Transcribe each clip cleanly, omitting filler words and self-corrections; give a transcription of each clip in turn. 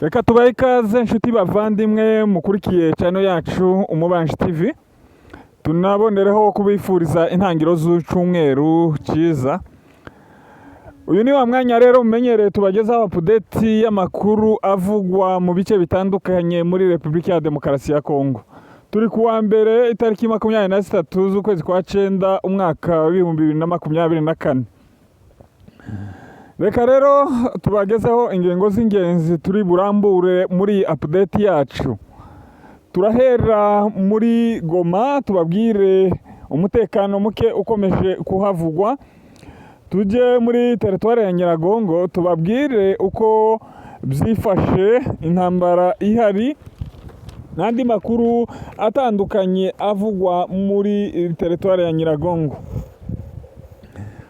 Reka tubahe ikaze inshuti bavandimwe mukurikiye channel yacu Umubanji TV. Tunabonereho kubifuriza intangiro z'ucumweru cyiza. Uyu ni wa mwanya rero mumenyereye tubagezaho update y'amakuru avugwa mu bice bitandukanye muri Repubulika ya Demokarasi ya Kongo. Turi kuwa mbere itariki 23 z'ukwezi kwa 9 umwaka wa 2024. Reka rero tubagezeho ingengo z'ingenzi turi burambure muri update yacu. Turahera muri Goma tubabwire umutekano muke ukomeje kuhavugwa. Tujye muri teritwari ya Nyiragongo tubabwire uko byifashe intambara ihari n'andi makuru atandukanye avugwa muri teritwari ya Nyiragongo.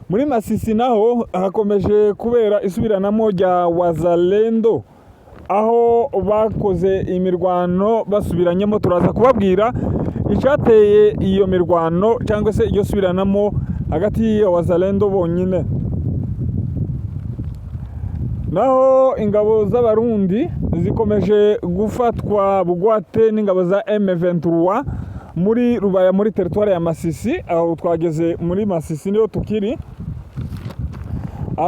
Muri Masisi naho hakomeje kubera isubiranamo rya Wazalendo aho bakoze imirwano basubiranyemo. Turaza kubabwira icyateye iyo mirwano cyangwa se iyo subiranamo hagati ya Wazalendo bonyine. Naho ingabo z'abarundi zikomeje gufatwa bugwate n'ingabo za M23 muri Rubaya muri teritwari ya Masisi. Aho twageze muri Masisi niho tukiri.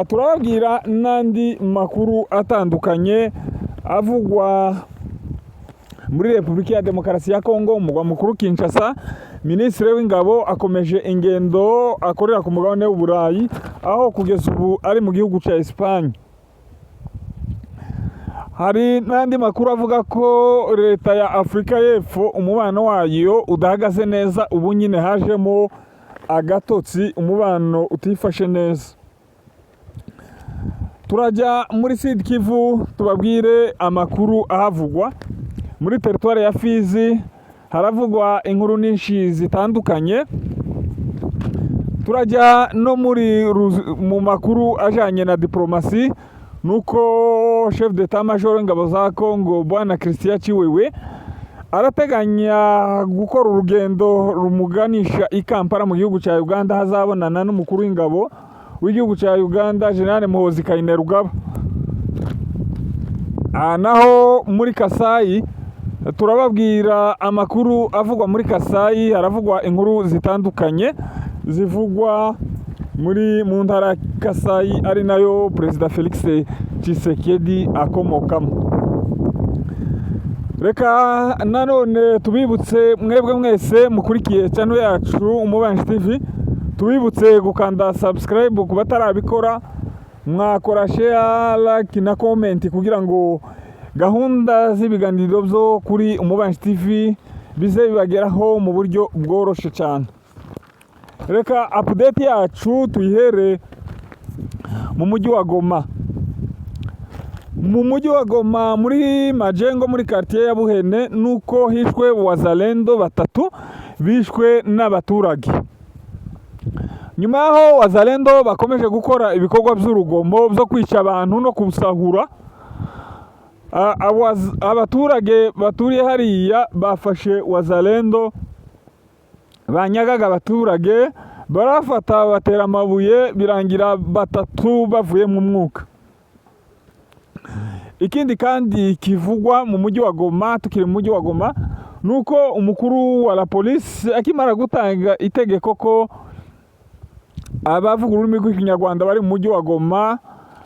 Turababwira n'andi makuru atandukanye avugwa muri Repubulika ya Demokarasi ya Kongo. Umugwa mukuru Kinshasa, Minisitiri w'ingabo akomeje ingendo akorera ku mugabane w'Uburayi aho kugeza ubu ari mu gihugu cya Espagne. Hari n'andi makuru avuga ko leta ya Afrika y'Epfo umubano wayo udahagaze neza, ubu nyine hajemo agatotsi, umubano utifashe neza. Turajya muri Sud Kivu tubabwire amakuru ahavugwa. Muri teritwari ya Fizi haravugwa inkuru nyinshi zitandukanye. Turajya no mu makuru ajanye na diplomasi, nuko chef d'état major w'ingabo za Kongo Bwana Christian Chiwewe arateganya gukora urugendo rumuganisha i Kampala mu gihugu cya Uganda, hazabonana n'umukuru w'ingabo w'igihugu cya Uganda General Muhoozi Kainerugaba. Naho muri Kasai turababwira amakuru avugwa muri Kasai. Haravugwa inkuru zitandukanye zivugwa mu ntara Kasai ari nayo Perezida Felix Tshisekedi akomokamo. Reka nanone tubibutse mwebwe mwese mukurikiye channel yacu Umubanji TV, tubibutse gukanda subscribe ku batarabikora, mwakora share, like na comment kugira ngo gahunda z'ibiganiro byo kuri Umubanji TV bize bibageraho mu buryo bworoshe cyane. Reka update yacu tuyihere mu mujyi wa Goma. Mu mujyi wa Goma muri Majengo muri quartier ya Buhene nuko hishwe Wazalendo 3 bishwe n'abaturage. Nyuma yaho Wazalendo bakomeje gukora ibikorwa by'urugomo byo kwica abantu no kubusahura. Abaturage baturiye hariya bafashe Wazalendo, banyagaga abaturage, barafata batera amabuye, birangira 3 bavuye mu mwuka. Ikindi kandi kivugwa mu mujyi wa Goma, tukiri mu mujyi wa Goma, nuko umukuru wa la police akimara gutanga itegeko ko abavuga ururimi rw'Ikinyarwanda bari mu mujyi wa Goma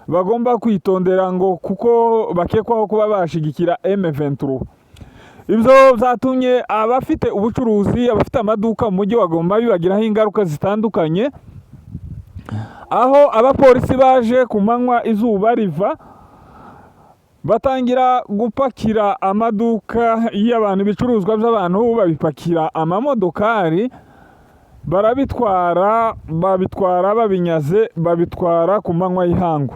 bagomba kwitondera ngo kuko bakekwaho kuba bashigikira M23. Ibyo byatumye abafite ubucuruzi, abafite amaduka mu mujyi wa Goma bibagiraho ingaruka zitandukanye, aho abapolisi baje ku manywa izuba riva batangira gupakira amaduka y'abantu, ibicuruzwa by'abantu babipakira amamodokari, babitwara babinyaze, babitwara ku manywa y'ihangu.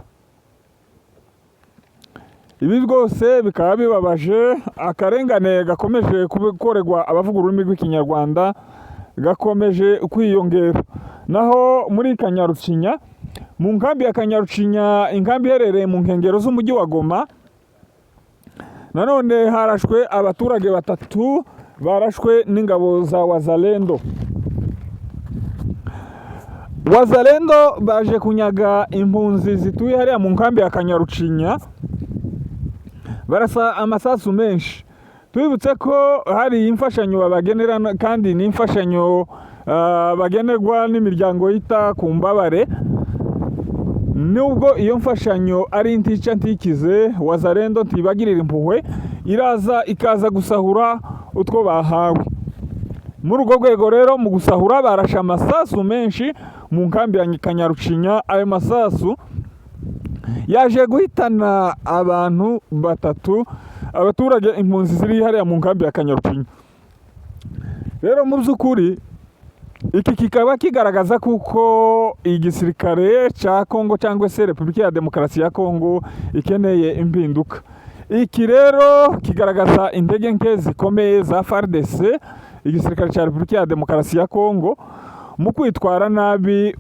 Ibi rwose bikaba bibabaje, akarengane gakomeje gukorerwa abavuga ururimi rw'Ikinyarwanda gakomeje kwiyongera. Naho muri Kanyarucinya, mu nkambi ya Kanyarucinya, inkambi iherereye mu nkengero z'umujyi wa Goma, nanone harashwe abaturage batatu barashwe n'ingabo za Wazalendo. Wazalendo baje kunyaga impunzi zituye hariya mu nkambi ya Kanyarucinya, barasa amasasu menshi. Tubibutse ko hari imfashanyo babagenera kandi ni imfashanyo bagenerwa n'imiryango yita ku mbabare. Nubwo iyo mfashanyo ari intica ntikize, Wazalendo ntibagirira impuhwe, iraza ikaza gusahura utwo bahawe. Muri urwo rwego rero mu gusahura barashe amasasu menshi mu nkambi ya Kanyarucinya. Ayo masasu yaje guhitana abantu batatu, abaturage impunzi ziri hariya mu nkambi ya Kanyarucinya. Rero mu by'ukuri iki kikaba kigaragaza kuko igisirikare cya Kongo cyangwa se Repubulika ya Demokarasi ya Kongo ikeneye impinduka. Iki rero kigaragaza intege nke zikomeye za FARDC, igisirikare cya Repubulika ya Demokarasi ya Kongo, mu kwitwara nabi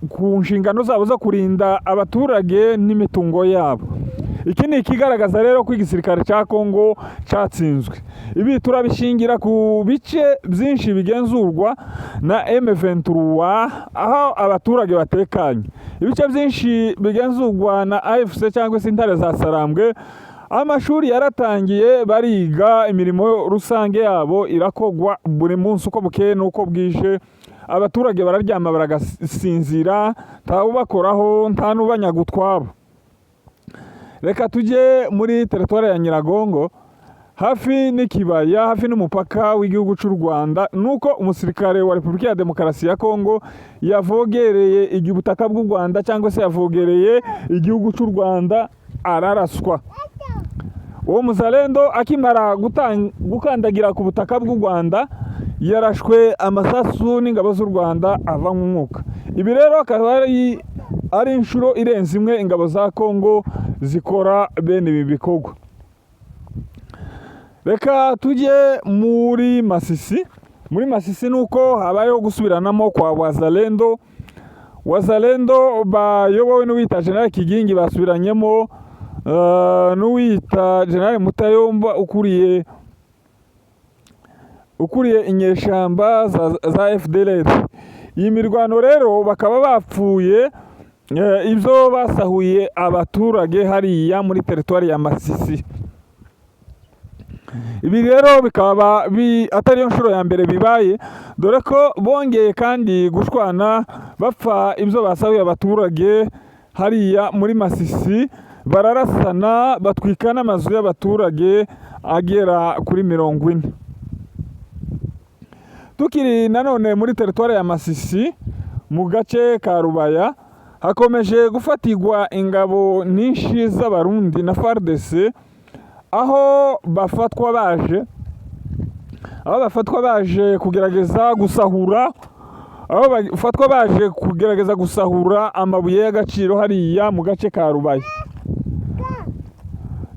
ku nshingano zabo zo kurinda abaturage n'imitungo yabo. Iki ni ikigaragaza rero ko igisirikare cya Kongo cyatsinzwe. Ibi turabishingira ku bice byinshi bigenzurwa na M23, aho abaturage batekanye. Ibice byinshi bigenzurwa na AFC cyangwa se intare za Sarambwe, amashuri yaratangiye, bariga, imirimo rusange yabo irakogwa buri munsi uko bukeye n'uko bwije. Abaturage bararyama baragasinzira, ntawubakoraho, nta n'ubanyaga utwabo. Reka tujye muri teritwari ya Nyiragongo, hafi n'ikibaya, hafi n'umupaka w'igihugu cy'u Rwanda. Nuko umusirikare wa Repubulika ya Demokarasi ya Kongo yavogereye ubutaka bw'u Rwanda, cyangwa se yavogereye igihugu cy'u Rwanda, araraswa. Uwo Muzalendo akimara gukandagira ku butaka bw'u Rwanda, yarashwe amasasu n'ingabo z'u Rwanda ava mu mwuka. Ibi rero akaba ari inshuro irenze imwe ingabo za Kongo zikora bene ibi bikorwa. Reka tujye muri Masisi. Muri Masisi nuko habayeho gusubiranamo kwa Wazalendo. Wazalendo bayobowe n'uwita General Kigingi basubiranyemo n'uwita General Mutayomba ukuriye inyeshamba za FDLR. Iyi mirwano rero bakaba bapfuye ibyo basahuye abaturage hariya muri teritwari ya Masisi. Ibi rero bikaba atari yo nshuro ya mbere bibaye, dore ko bongeye kandi gushwana bapfa ibyo basahuye abaturage hariya muri Masisi. Bararasana, batwika n'amazu y'abaturage agera kuri 40. Tukiri nanone muri teritwari ya Masisi, mu gace ka Rubaya, hakomeje gufatirwa ingabo nyinshi z'abarundi na FARDC, aho bafatwa baje kugerageza gusahura, amabuye y'agaciro hariya mu gace ka Rubaya.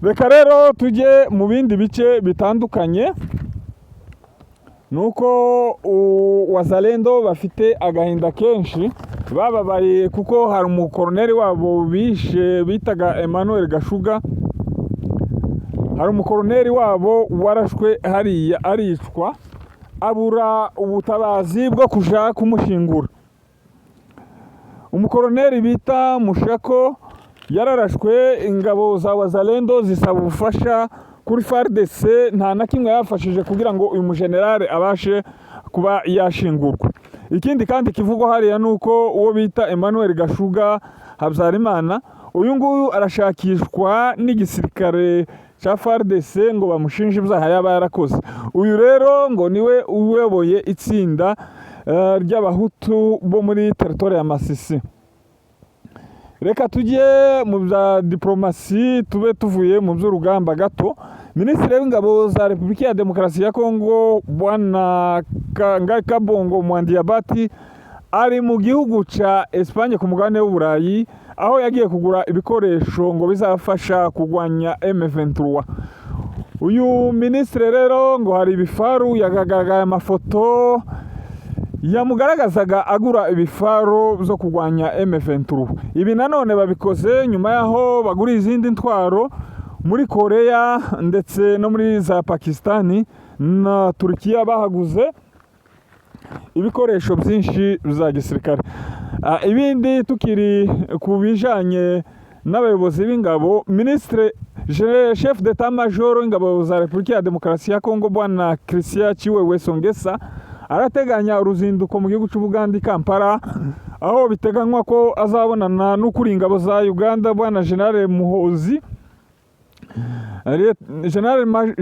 Reka rero tujye mu bindi bice bitandukanye. Nuko Wazalendo bafite agahinda kenshi, bababaye kuko hari umukoroneri wabo bishe bitaga Emmanuel Gashuga. Hari umukoroneri wabo warashwe hariya aricwa, abura ubutabazi bwo kuja kumushingura. Umukoroneri bita Mushako yararashwe, ingabo za Wazalendo zisaba ubufasha kuri FARDC, nta na kimwe yafashije kugira ngo uyu mujenerale abashe kuba yashingurwa. Ikindi kandi kivugwa hariya nuko uwo bita Emmanuel Gashuga Habyarimana, uyu nguyu arashakishwa n'igisirikare cya FARDC ngo bamushinje ibyaha yaba yarakoze. Uyu rero ngo niwe uyoboye itsinda ry'abahutu bo muri teritwari ya Masisi. Reka tujye mu bya diplomasi, tube tuvuye mu by'urugamba gato. Minisitiri w'ingabo za Repubulika ya Demokarasi ya Kongo Bwana Kabongo Mwandiyabati ari mu gihugu cya Espagne ku mugabane w'Uburayi, aho yagiye kugura ibikoresho ngo bizafasha kurwanya M23. Uyu minisitiri rero ngo hari ibifaru, yagaragaye amafoto yamugaragazaga agura ibifaro byo kurwanya M23. Ibi nanone babikoze nyuma yaho bagura izindi ntwaro muri Korea ndetse no muri za Pakistani na Turkiya, bahaguze ibikoresho byinshi bya gisirikare. Ibindi tukiri ku bijanye n'abayobozi b'ingabo, Ministre Chef d'Etat Major w'ingabo za Repubulika ya Demokarasi ya Kongo Bwana Christian Chiwewe Songesa arateganya uruzinduko mu gihugu cy'Ubuganda Kampala, aho biteganywa ko azabonana n'ukuri ingabo za Uganda Bwana General Muhozi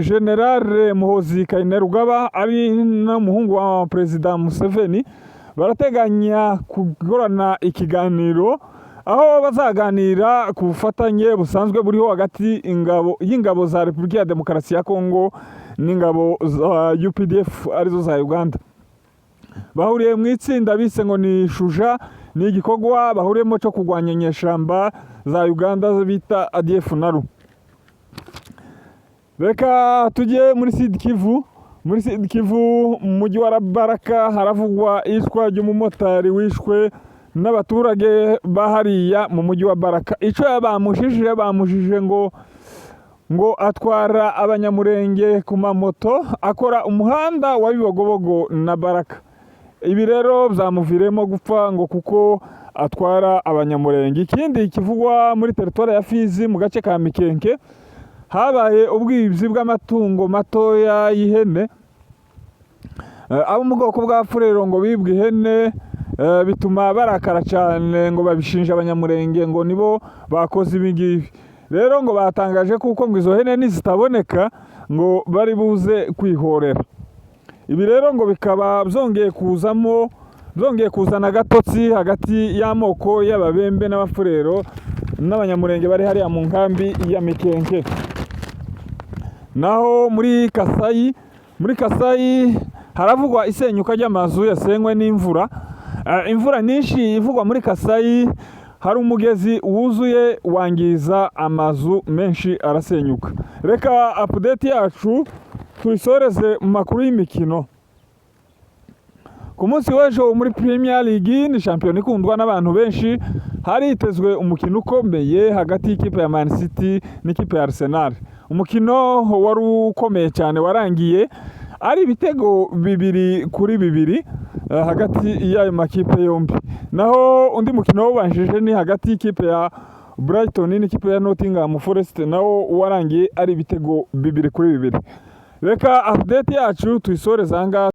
General Muhozi Kainerugaba ari n'umuhungu wa Perezida Museveni. Barateganya gukorana ikiganiro aho bazaganira ku bufatanye busanzwe buriho hagati y'ingabo za Repubulika ya Demokarasi ya Kongo n'ingabo za UPDF arizo za Uganda. Bahuriye mu itsinda bise ngo ni Shuja, ni igikorwa bahuriyemo cyo kurwanya inyeshamba za Uganda bita ADF NALU. Reka tujye muri Sud Kivu. Muri Sud Kivu mu mujyi wa Baraka haravugwa ishwa ry'umumotari wishwe n'abaturage bahariya mu mujyi wa Baraka. Ico bamujije ngo atwara abanyamurenge ku mamoto, akora umuhanda wa Bibogobogo na Baraka. Ibi rero byamuviremo gupfa ngo kuko atwara abanyamurenge. Ikindi kivugwa muri territoire ya Fizi mu gace ka Mikenke, habaye ubwibzi bw'amatungo matoya y'ihene. Abo mu bwoko bwa Furero ngo bibwe ihene, bituma barakara cyane ngo babishinja abanyamurenge ngo nibo bakoze ibingibi. Rero ngo batangaje kuko ngo izo hene nizitaboneka ngo bari buze kwihorera. Ibi rero ngo bikaba byongeye kuzana agatotsi hagati y'amoko y'Ababembe n'Abafurero n'abanyamurenge bari hariya mu nkambi ya Mikenke. Naho muri Kasayi haravugwa isenyuka ry'amazu yasenywe n'imvura. Imvura nyinshi ivugwa muri Kasayi, hari umugezi wuzuye wangiza amazu menshi arasenyuka. Reka update yacu tuyisoreze mu makuru y'imikino. Ku munsi w'ejo muri Premier League, ni shampiyona ikundwa n'abantu benshi, haritezwe umukino ukomeye hagati y'ikipe ya Man City n'ikipe ya Arsenal. Umukino wari ukomeye cyane, warangiye ari ibitego 2-2 hagati y'ayo makipe yombi. Naho undi mukino wabanjije ni hagati y'ikipe ya Brighton n'ikipe ya Nottingham Forest, nawo warangiye ari ibitego 2-2. Reka update yacu tuyisoreza aha ngaha.